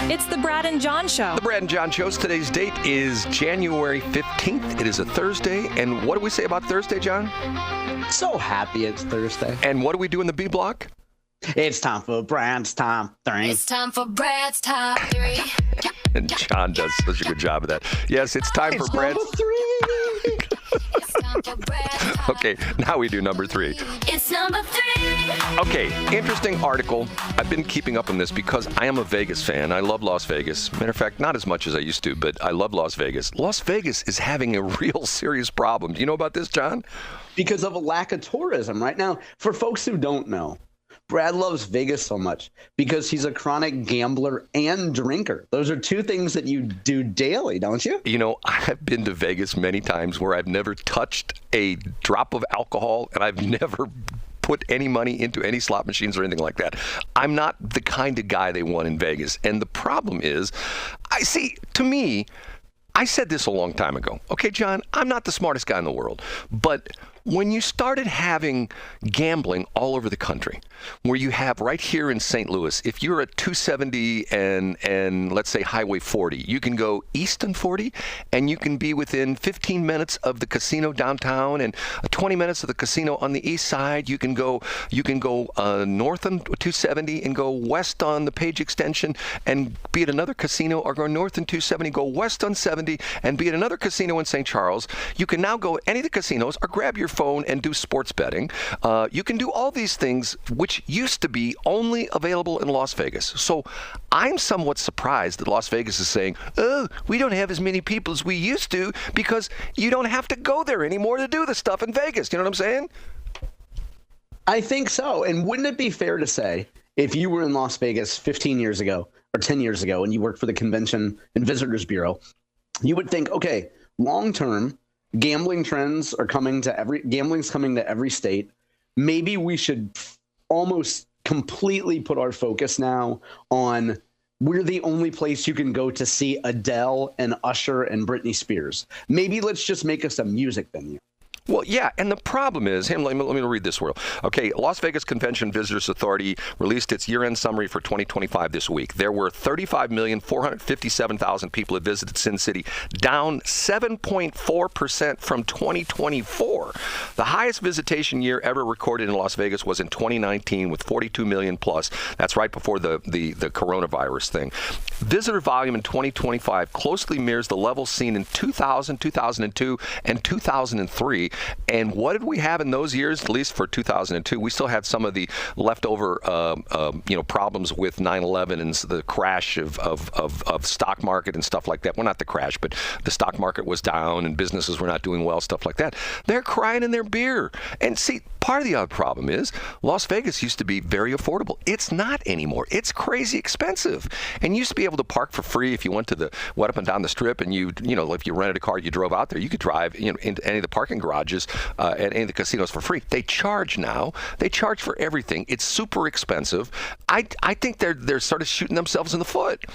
It's the Brad and John Show. The Brad and John Show. Today's date is January 15th. It is a Thursday. And what do we say about Thursday, John? So happy it's Thursday. And what do we do in the B block? It's time for Brad's Top 3. It's time for Brad's Top 3. And John does such a good job of that. Yes, it's time for Brad's... It's time for Brad's Top Okay, now we do number 3. It's number 3. Okay, interesting article. I've been keeping up on this because I am a Vegas fan. I love Las Vegas. Matter of fact, not as much as I used to, but I love Las Vegas. Las Vegas is having a real serious problem. Do you know about this, John? Because of a lack of tourism right now. For folks who don't know, Brad loves Vegas so much because he's a chronic gambler and drinker. Those are two things that you do daily, don't you? You know, I've been to Vegas many times where I've never touched a drop of alcohol, and I've never put any money into any slot machines or anything like that. I'm not the kind of guy they want in Vegas. And the problem is, I said this a long time ago. Okay, John, I'm not the smartest guy in the world, but when you started having gambling all over the country, where you have right here in St. Louis, if you're at 270 and let's say Highway 40, you can go east on 40 and you can be within 15 minutes of the casino downtown and 20 minutes of the casino on the east side. You can go north on 270 and go west on the Page extension and be at another casino, or go north on 270, go west on 70 and be at another casino in St. Charles. You can now go any of the casinos or grab your phone and do sports betting. You can do all these things which used to be only available in Las Vegas. So I'm somewhat surprised that Las Vegas is saying, oh, we don't have as many people as we used to because you don't have to go there anymore to do the stuff in Vegas. You know what I'm saying? I think so. And wouldn't it be fair to say, if you were in Las Vegas 15 years ago or 10 years ago and you worked for the Convention and Visitors Bureau, you would think, okay, long term, gambling trends are gambling's coming to every state. Maybe we should almost completely put our focus now on we're the only place you can go to see Adele and Usher and Britney Spears. Maybe let's just make us a music venue. Well, yeah, and the problem is, let me read this for you. Okay, Las Vegas Convention Visitors Authority released its year-end summary for 2025 this week. There were 35,457,000 people that visited Sin City, down 7.4% from 2024. The highest visitation year ever recorded in Las Vegas was in 2019 with 42 million plus. That's right before the coronavirus thing. Visitor volume in 2025 closely mirrors the levels seen in 2000, 2002, and 2003. And what did we have in those years? At least for 2002, we still had some of the leftover, problems with 9/11 and the crash of stock market and stuff like that. Well, not the crash, but the stock market was down and businesses were not doing well, stuff like that. They're crying in their beer. And see, part of the other problem is Las Vegas used to be very affordable. It's not anymore. It's crazy expensive. And you used to be able to park for free if you went up and down the strip, and if you rented a car, you drove out there, you could drive into any of the parking garages at any of the casinos for free. They charge now. They charge for everything. It's super expensive. I think they're sort of shooting themselves in the foot.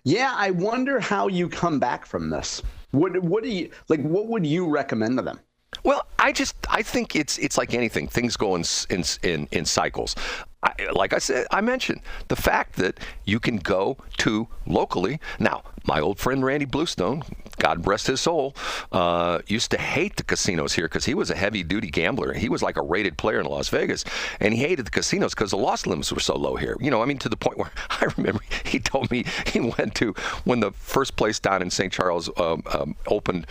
Yeah, I wonder how you come back from this. What would you recommend to them? Well, I think it's like anything. Things go in cycles. Like I mentioned, the fact that you can go to locally. Now, my old friend Randy Bluestone, God rest his soul, used to hate the casinos here because he was a heavy-duty gambler. He was like a rated player in Las Vegas, and he hated the casinos because the loss limits were so low here. To the point where I remember he told me he went to, when the first place down in St. Charles opened,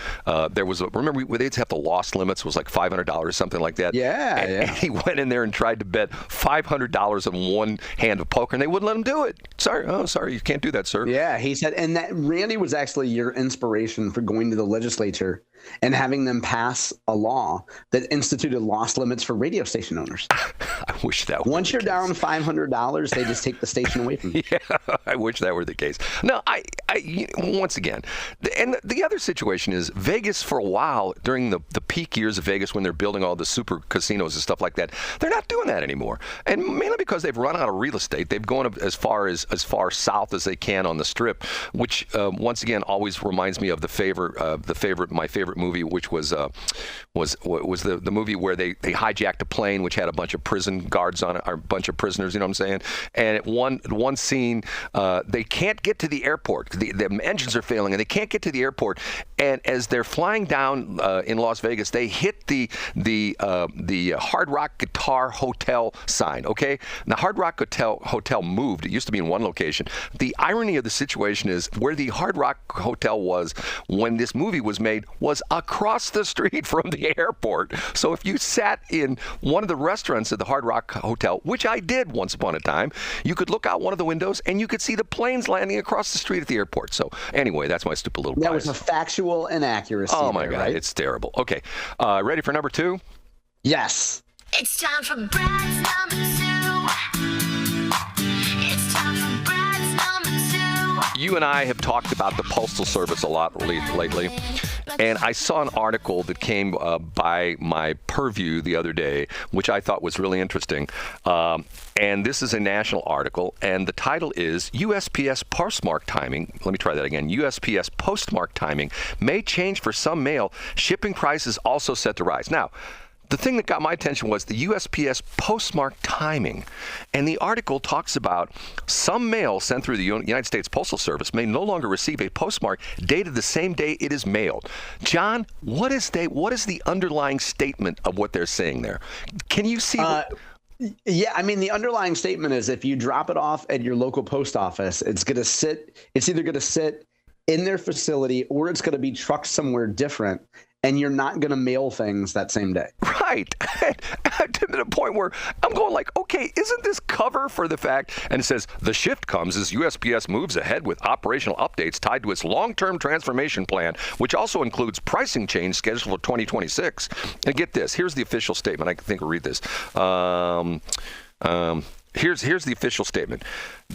there was remember they'd have the loss limits was like $500 or something like that. Yeah, and he went in there and tried to bet $500 on one hand of poker, and they wouldn't let him do it. Sorry, you can't do that, sir. Yeah, he said, and that Randy was actually your inspiration for going to the legislature and having them pass a law that instituted loss limits for radio station owners. I wish that were Once the you're case. Down $500, they just take the station away from you. Yeah, I wish that were the case. No, I once again, and the other situation is Vegas for a while during the peak years of Vegas when they're building all the super casinos and stuff like that, they're not doing that anymore. And mainly because they've run out of real estate. They've gone as far as as far south as they can on the Strip, which once again always reminds me of my favorite movie, which was the movie where they hijacked a plane which had a bunch of prison guards on it, or a bunch of prisoners. You know what I'm saying? And at one scene, they can't get to the airport. The engines are failing, and they can't get to the airport. And as they're flying down in Las Vegas, they hit the Hard Rock Guitar Hotel sign. Okay, and the Hard Rock Hotel moved. It used to be in one location. The irony of the situation is where the Hard Rock Hotel was when this movie was made was across the street from the airport. So if you sat in one of the restaurants at the Hard Rock Hotel, which I did once upon a time, you could look out one of the windows and you could see the planes landing across the street at the airport. So anyway, that's my stupid little bias. That was a factual inaccuracy. Oh my God, right? It's terrible. Okay, ready for number 2? Yes. It's time for Brad's number 2. It's time for Brad's number 2. You and I have talked about the Postal Service a lot lately, and I saw an article that came by my purview the other day, which I thought was really interesting. And this is a national article, and the title is USPS postmark timing. Let me try that again. USPS postmark timing may change for some mail. Shipping prices also set to rise. Now, the thing that got my attention was the USPS postmark timing. And the article talks about some mail sent through the United States Postal Service may no longer receive a postmark dated the same day it is mailed. John, what is the underlying statement of what they're saying there? Can you see? Yeah, I mean, the underlying statement is if you drop it off at your local post office, it's either going to sit in their facility or it's going to be trucked somewhere different. And you're not going to mail things that same day. Right. To the point where I'm going like, okay, isn't this cover for the fact? And it says, the shift comes as USPS moves ahead with operational updates tied to its long-term transformation plan, which also includes pricing change scheduled for 2026. And get this, here's the official statement. I think we'll read this. Here's the official statement.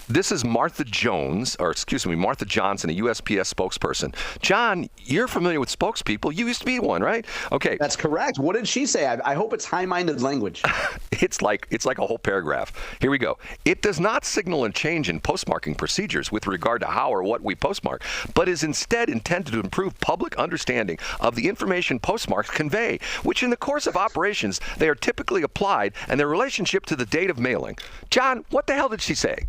This is Martha Johnson, a USPS spokesperson. John, you're familiar with spokespeople. You used to be one, right? Okay. That's correct. What did she say? I hope it's high-minded language. It's like a whole paragraph. Here we go. It does not signal a change in postmarking procedures with regard to how or what we postmark, but is instead intended to improve public understanding of the information postmarks convey, which in the course of operations, they are typically applied and their relationship to the date of mailing. John, what the hell did she say?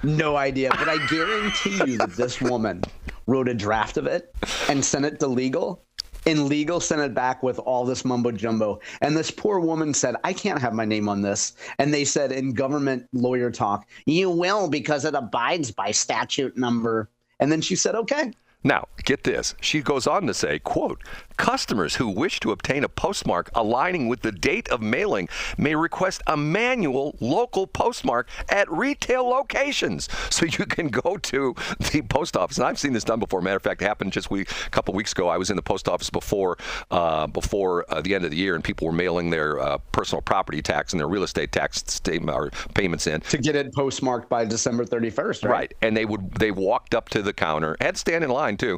No idea, but I guarantee you that this woman wrote a draft of it and sent it to legal, and legal sent it back with all this mumbo jumbo. And this poor woman said, I can't have my name on this. And they said in government lawyer talk, you will because it abides by statute number. And then she said, okay. Now, get this. She goes on to say, quote, customers who wish to obtain a postmark aligning with the date of mailing may request a manual local postmark at retail locations. So you can go to the post office. And I've seen this done before. Matter of fact, it happened just a couple weeks ago. I was in the post office before the end of the year, and people were mailing their personal property tax and their real estate tax statement or payments in. To get it postmarked by December 31st, right? Right. And they walked up to the counter, had to stand in line too,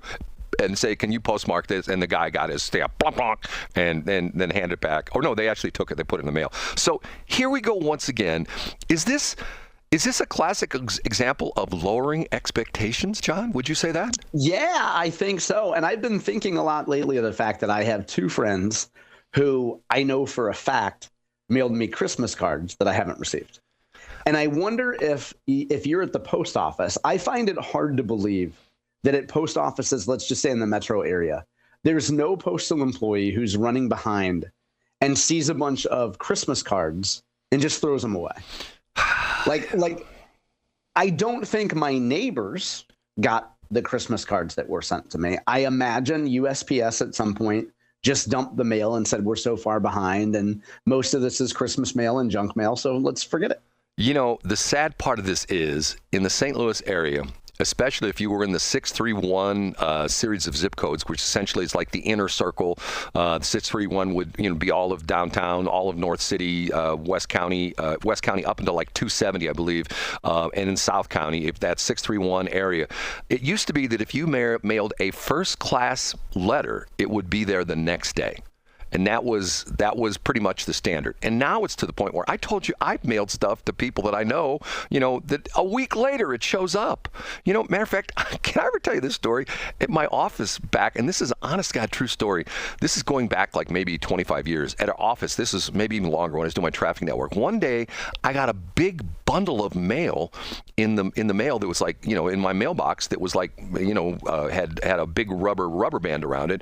and say, can you postmark this? And the guy got his stamp, blonk, blonk, and then hand it back. Oh, no, they actually took it. They put it in the mail. So here we go once again. Is this a classic example of lowering expectations, John? Would you say that? Yeah, I think so. And I've been thinking a lot lately of the fact that I have two friends who I know for a fact mailed me Christmas cards that I haven't received. And I wonder if you're at the post office, I find it hard to believe that at post offices, let's just say in the metro area, there's no postal employee who's running behind and sees a bunch of Christmas cards and just throws them away. Like, I don't think my neighbors got the Christmas cards that were sent to me. I imagine USPS at some point just dumped the mail and said, we're so far behind, and most of this is Christmas mail and junk mail, so let's forget it. You know, the sad part of this is in the St. Louis area, especially if you were in the 631 series of zip codes, which essentially is like the inner circle. The 631 would be all of downtown, all of North City, West County up until like 270, I believe, and in South County, if that 631 area. It used to be that if you mailed a first-class letter, it would be there the next day. And that was pretty much the standard. And now it's to the point where I told you I've mailed stuff to people that I know, that a week later it shows up. Matter of fact, can I ever tell you this story? At my office back, and this is an honest God true story. This is going back like maybe 25 years. At our office, this is maybe even longer when I was doing my traffic network. One day I got a big bundle of mail in the mail that was like, in my mailbox that was like, had a big rubber band around it.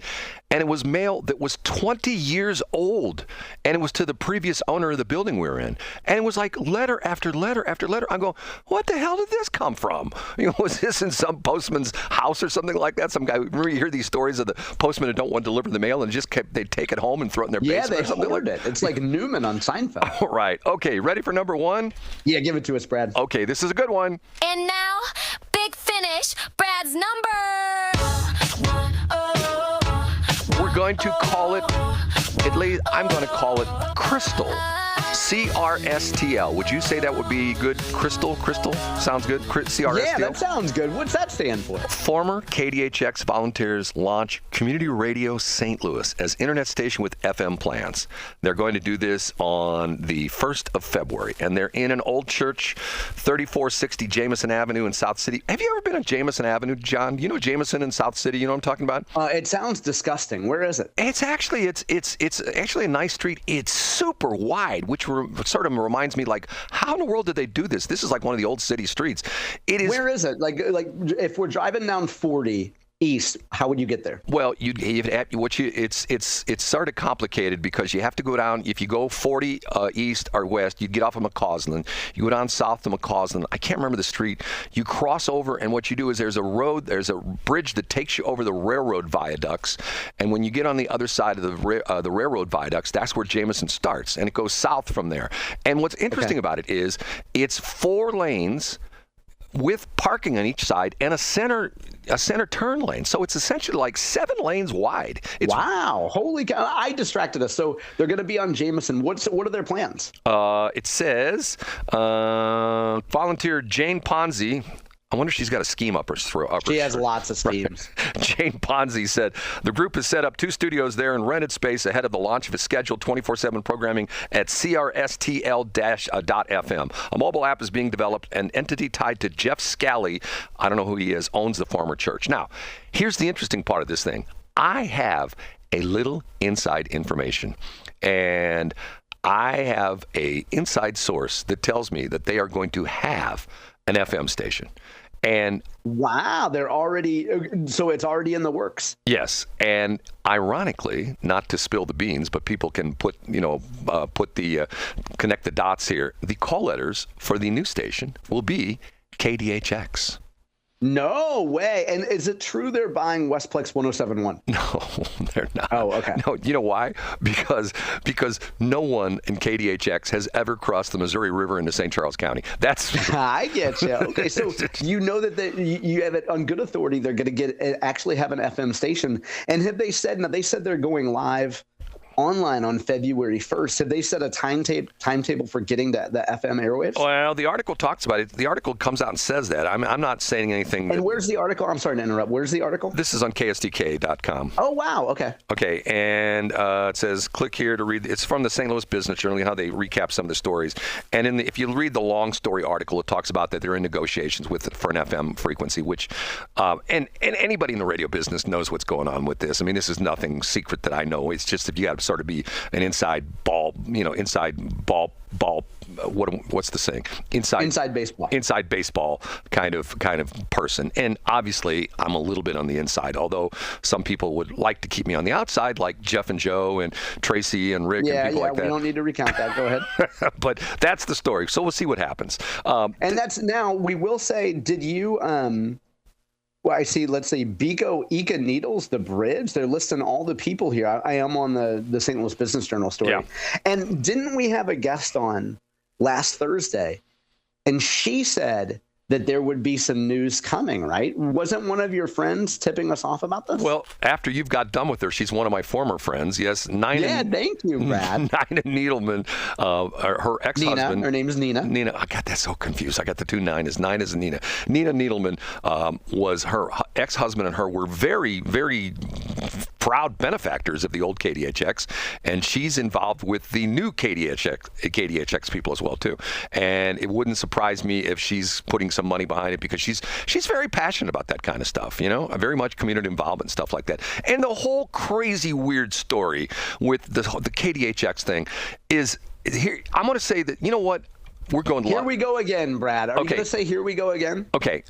And it was mail that was 20 years old. And it was to the previous owner of the building we were in. And it was like letter after letter after letter. I go, what the hell did this come from? Was this in some postman's house or something like that? Some guy, remember you hear these stories of the postman who don't want to deliver the mail and they'd take it home and throw it in their basement or something like that? It's like Newman on Seinfeld. Right. Okay, ready for number one? Yeah, give it to us, Brad. Okay, this is a good one. And now, big finish, Brad's number one. We're going to call it, at least I'm going to call it Crystal. CRSTL. Would you say that would be good? Crystal? Sounds good? CRSTL? Yeah, that sounds good. What's that stand for? Former KDHX volunteers launch Community Radio St. Louis as internet station with FM plans. They're going to do this on the 1st of February, and they're in an old church, 3460 Jameson Avenue in South City. Have you ever been on Jameson Avenue, John? You know Jameson in South City? You know what I'm talking about? It sounds disgusting. Where is it? It's actually a nice street. It's super wide, which sort of reminds me, like, how in the world did they do this? This is like one of the old city streets. It is. Where is it? Like if we're driving down 40 east, how would you get there? Well, it's sort of complicated because you have to go down. If you go 40 east or west, you get off of McCausland. You go down south to McCausland. I can't remember the street. You cross over, and what you do is there's a bridge that takes you over the railroad viaducts. And when you get on the other side of the railroad viaducts, that's where Jameson starts, and it goes south from there. And what's interesting about it is it's 4 lanes with parking on each side and a center turn lane. So it's essentially like 7 lanes wide. Wow. Holy cow. I distracted us. So they're going to be on Jameson. What are their plans? It says volunteer Jane Ponzi. I wonder if she's got a scheme up her throat. She has lots of schemes. Right. Jane Ponzi said the group has set up 2 studios there and rented space ahead of the launch of its scheduled 24/7 programming at CRSTL-.FM. A mobile app is being developed. An entity tied to Jeff Scally, I don't know who he is, owns the former church. Now, here's the interesting part of this thing. I have a little inside information, and I have a inside source that tells me that they are going to have an FM station. And wow, so it's already in the works. Yes, and ironically, not to spill the beans, but people can connect the dots here. The call letters for the new station will be KDHX. No way. And is it true they're buying Westplex 1071? No, they're not. Oh, okay. No, you know why? Because no one in KDHX has ever crossed the Missouri River into St. Charles County. That's I get you. Okay, so you know that you have it on good authority. They're going to actually have an FM station. And have they said? Now they said they're going live online on February 1st. Have they set a timetable for getting the FM airwaves? Well, the article talks about it. The article comes out and says that. I'm not saying anything. And where's the article? I'm sorry to interrupt. Where's the article? This is on KSDK.com. Oh, wow. Okay. Okay, and it says, click here to read. It's from the St. Louis Business Journal, how they recap some of the stories. And if you read the long story article, it talks about that they're in negotiations for an FM frequency, which, and anybody in the radio business knows what's going on with this. I mean, this is nothing secret that I know. It's just if you got to sort of be an inside ball, what's the saying? Inside baseball kind of person. And obviously, I'm a little bit on the inside, although some people would like to keep me on the outside, like Jeff and Joe and Tracy and Rick and people like that. We don't need to recount that. Go ahead. But that's the story. So we'll see what happens. And that's now, we will say, did you... Well, I see, let's say, Bico Ika Needles, the bridge. They're listing all the people here. I am on the St. Louis Business Journal story. Yeah. And didn't we have a guest on last Thursday? And she said that there would be some news coming, right? Wasn't one of your friends tipping us off about this? Well, after you've got done with her, she's one of my former friends. Yes, Nina. Yeah, thank you, Brad. Nina Needleman, her ex-husband. Nina, her name is Nina. Nina, I got that so confused. I got the 2 Ninas. Nina's and Nina. Nina Needleman was her ex-husband, and her were very, very proud benefactors of the old KDHX, and she's involved with the new KDHX people as well too. And it wouldn't surprise me if she's putting some money behind it, because she's very passionate about that kind of stuff, very much community involvement, stuff like that. And the whole crazy weird story with the KDHX thing is here. I'm going to say that, you know what? We're going Here we go again, Brad. Are you going to say here we go again? Okay.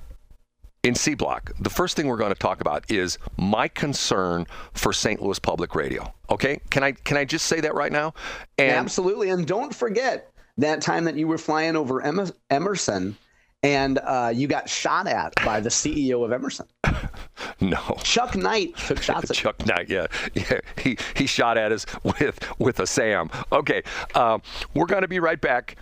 In C Block, the first thing we're going to talk about is my concern for St. Louis Public Radio. Okay? Can I just say that right now? And absolutely. And don't forget that time that you were flying over Emerson and you got shot at by the CEO of Emerson. No. Chuck Knight took shots at Chuck Knight, yeah. He shot at us with a SAM. Okay, we're going to be right back